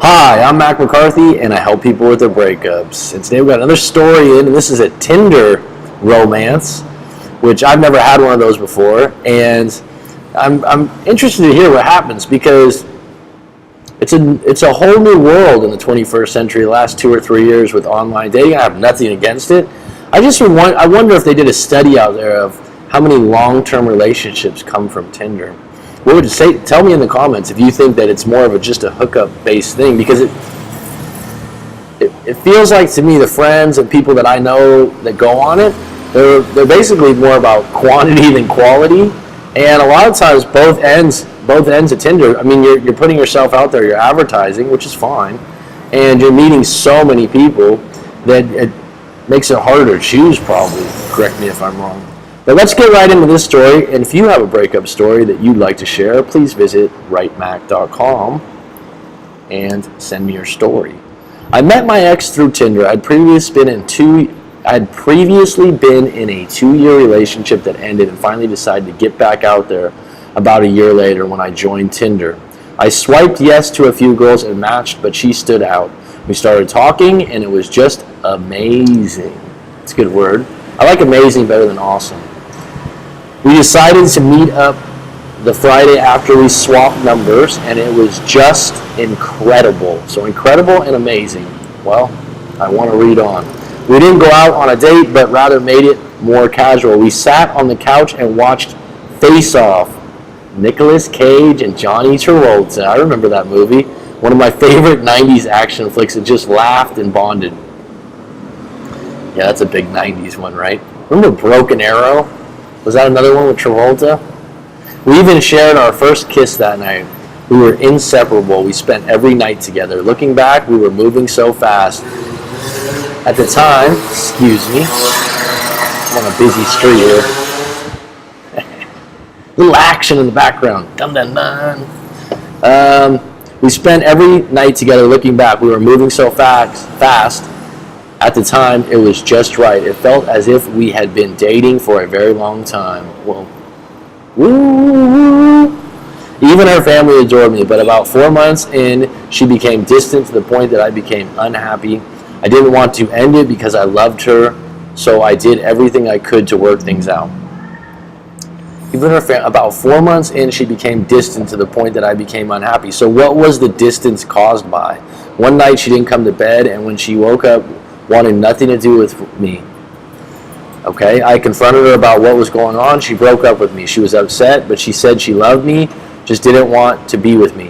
Hi, I'm Mac McCarthy, and I help people with their breakups. And today we've got another story in, and this is a Tinder romance, which I've never had one of those before. And I'm interested to hear what happens because it's a whole new world in the 21st century. The last 2 or 3 years with online dating, I have nothing against it. I wonder if they did a study out there of how many long-term relationships come from Tinder. What would you say? Tell me in the comments if you think that it's more of just a hookup-based thing, because it feels like to me the friends and people that I know that go on it, they're basically more about quantity than quality, and a lot of times both ends of Tinder. I mean, you're putting yourself out there, you're advertising, which is fine, and you're meeting so many people that it makes it harder to choose. Probably, correct me if I'm wrong. But let's get right into this story, and if you have a breakup story that you'd like to share, please visit writemac.com and send me your story. I met my ex through Tinder. I'd previously been in a 2-year relationship that ended, and finally decided to get back out there about a year later when I joined Tinder. I swiped yes to a few girls and matched, but she stood out. We started talking, and it was just amazing. It's a good word. I like amazing better than awesome. We decided to meet up the Friday after we swapped numbers, and it was just incredible. So incredible and amazing. Well, I want to read on. We didn't go out on a date, but rather made it more casual. We sat on the couch and watched Face Off, Nicolas Cage and Johnny Travolta. I remember that movie. One of my favorite 90s action flicks. It just laughed and bonded. Yeah, that's a big 90s one, right? Remember Broken Arrow? Was that another one with Travolta? We even shared our first kiss that night. We were inseparable. We spent every night together. Looking back, we were moving so fast. At the time, excuse me, I'm on a busy street here. Little action in the background. Dun, dun, dun. We spent every night together. Looking back, we were moving so fast. At the time, it was just right. It felt as if we had been dating for a very long time. Well, woo. Even her family adored me, but about 4 months in, she became distant to the point that I became unhappy. I didn't want to end it because I loved her, so I did everything I could to work things out. Even about 4 months in, she became distant to the point that I became unhappy. So what was the distance caused by? One night she didn't come to bed, and when she woke up, wanted nothing to do with me. Okay, I confronted her about what was going on. She broke up with me. She was upset, but she said she loved me, just didn't want to be with me.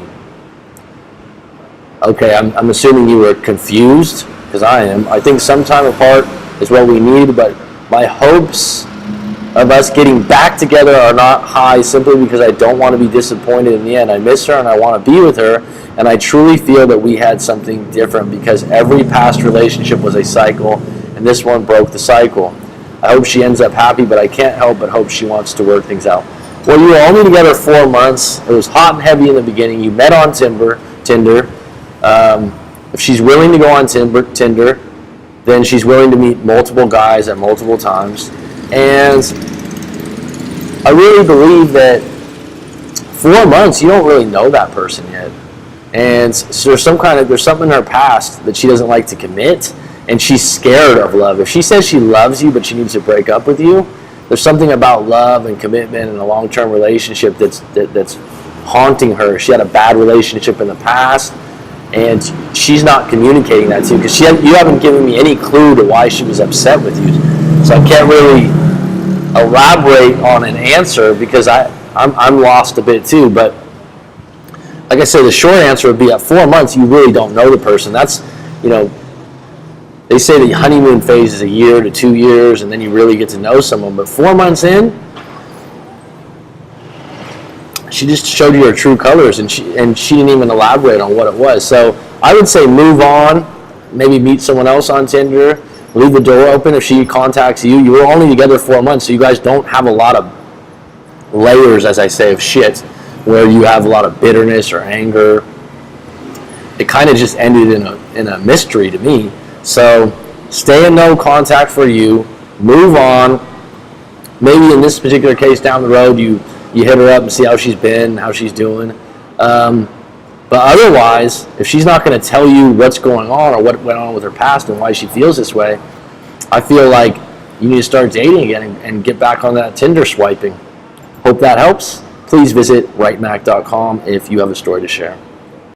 Okay, I'm assuming you were confused, because I am. I think some time apart is what we need, but my hopes of us getting back together are not high simply because I don't want to be disappointed in the end. I miss her and I want to be with her, and I truly feel that we had something different because every past relationship was a cycle, and this one broke the cycle. I hope she ends up happy, but I can't help but hope she wants to work things out. Well, you were only together 4 months. It was hot and heavy in the beginning. You met on Tinder. If she's willing to go on Tinder, then she's willing to meet multiple guys at multiple times. And I really believe that 4 months, you don't really know that person yet. And so there's something in her past that she doesn't like to commit, and she's scared of love. If she says she loves you, but she needs to break up with you, there's something about love and commitment and a long-term relationship that's haunting her. She had a bad relationship in the past, and she's not communicating that to you because you haven't given me any clue to why she was upset with you. So I can't really elaborate on an answer because I'm lost a bit too. But like I said, the short answer would be at 4 months, you really don't know the person. That's, they say the honeymoon phase is a year to 2 years, and then you really get to know someone. But 4 months in, she just showed you her true colors, and she didn't even elaborate on what it was. So I would say move on, maybe meet someone else on Tinder, leave the door open if she contacts you. You were only together 4 months, so you guys don't have a lot of layers, as I say, of shit, where you have a lot of bitterness or anger. It kind of just ended in a mystery to me. So stay in no contact for you, move on. Maybe in this particular case down the road, you hit her up and see how she's been, how she's doing. But otherwise, if she's not going to tell you what's going on or what went on with her past and why she feels this way, I feel like you need to start dating again and get back on that Tinder swiping. Hope that helps. Please visit rightmac.com if you have a story to share.